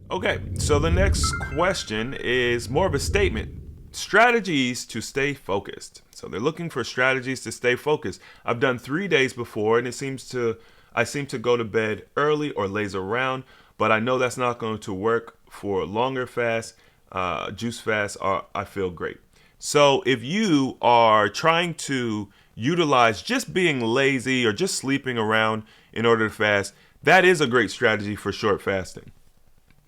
Okay, so the next question is more of a statement. Strategies to stay focused. So they're looking for strategies to stay focused. I've done 3 days before, and I seem to go to bed early or laze around, but I know that's not going to work for longer fasts, juice fasts. I feel great. So if you are trying to utilize just being lazy or just sleeping around in order to fast, that is a great strategy for short fasting.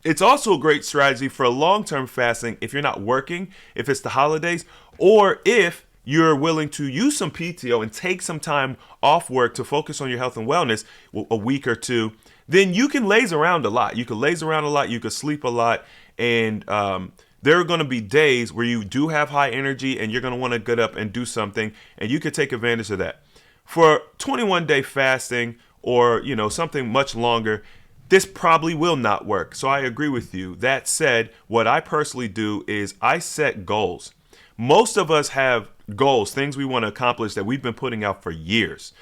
It's also a great strategy for long-term fasting if you're not working, if it's the holidays, or if you're willing to use some PTO and take some time off work to focus on your health and wellness, a week or two. Then you can laze around a lot. You can laze around a lot. You can sleep a lot. And there are going to be days where you do have high energy and you're going to want to get up and do something. And you can take advantage of that. For 21-day fasting or, something much longer, this probably will not work. So I agree with you. That said, what I personally do is I set goals. Most of us have goals, things we want to accomplish that we've been putting out for years.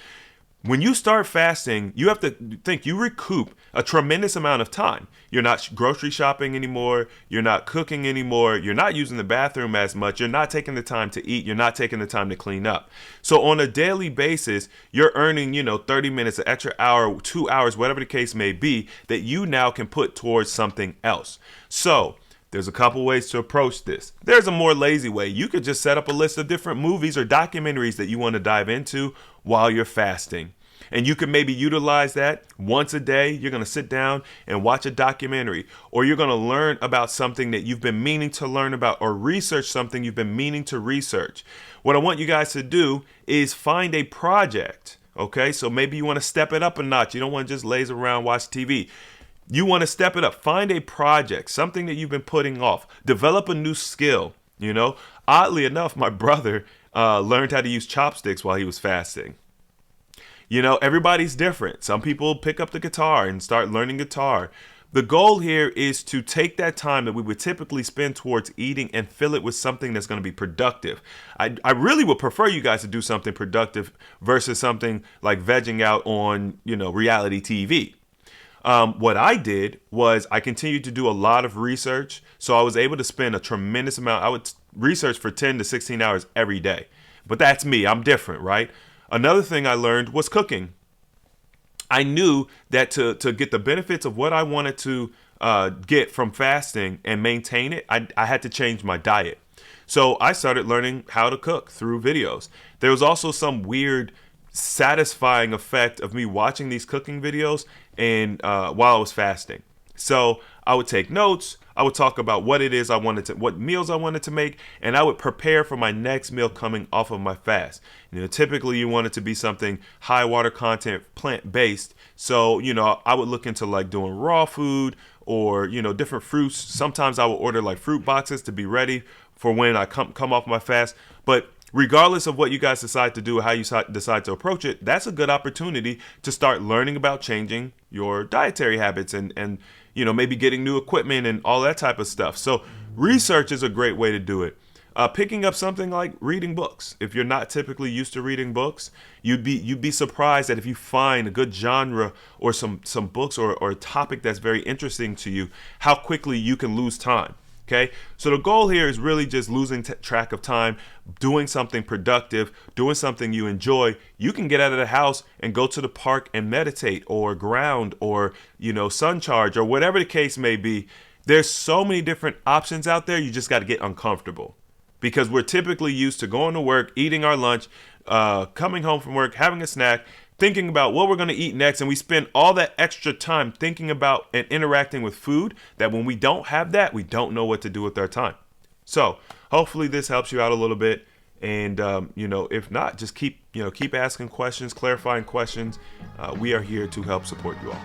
When you start fasting, you have to think you recoup a tremendous amount of time. You're not grocery shopping anymore. You're not cooking anymore. You're not using the bathroom as much. You're not taking the time to eat. You're not taking the time to clean up. So on a daily basis, you're earning, 30 minutes, an extra hour, 2 hours, whatever the case may be, that you now can put towards something else. So there's a couple ways to approach this. There's a more lazy way. You could just set up a list of different movies or documentaries that you want to dive into while you're fasting. And you can maybe utilize that once a day. You're going to sit down and watch a documentary, or you're going to learn about something that you've been meaning to learn about, or research something you've been meaning to research. What I want you guys to do is find a project. Okay, so maybe you want to step it up a notch. You don't want to just laze around, watch TV. You want to step it up. Find a project, something that you've been putting off. Develop a new skill. Oddly enough, my brother learned how to use chopsticks while he was fasting. Everybody's different. Some people pick up the guitar and start learning guitar. The goal here is to take that time that we would typically spend towards eating and fill it with something that's going to be productive. I really would prefer you guys to do something productive versus something like vegging out on, reality TV. What I did was I continued to do a lot of research. So I was able to spend a tremendous amount. I would research for 10 to 16 hours every day. But that's me. I'm different, right? Another thing I learned was cooking. I knew that to get the benefits of what I wanted to get from fasting and maintain it, I had to change my diet. So I started learning how to cook through videos. There was also some weird satisfying effect of me watching these cooking videos and while I was fasting. So I would take notes. I would talk about what it is what meals I wanted to make, and I would prepare for my next meal coming off of my fast. Typically you want it to be something high water content, plant-based. So, I would look into like doing raw food or, different fruits. Sometimes I would order like fruit boxes to be ready for when I come off my fast. But regardless of what you guys decide to do, how you decide to approach it, that's a good opportunity to start learning about changing your dietary habits and maybe getting new equipment and all that type of stuff. So research is a great way to do it. Picking up something like reading books. If you're not typically used to reading books, you'd be surprised that if you find a good genre or some books or a topic that's very interesting to you, how quickly you can lose time. Okay, so the goal here is really just losing track of time, doing something productive, doing something you enjoy. You can get out of the house and go to the park and meditate or ground or, sun charge or whatever the case may be. There's so many different options out there. You just got to get uncomfortable because we're typically used to going to work, eating our lunch, coming home from work, having a snack, thinking about what we're going to eat next, and we spend all that extra time thinking about and interacting with food that when we don't have that, we don't know what to do with our time. So hopefully this helps you out a little bit. And, if not, just keep asking questions, clarifying questions. We are here to help support you all.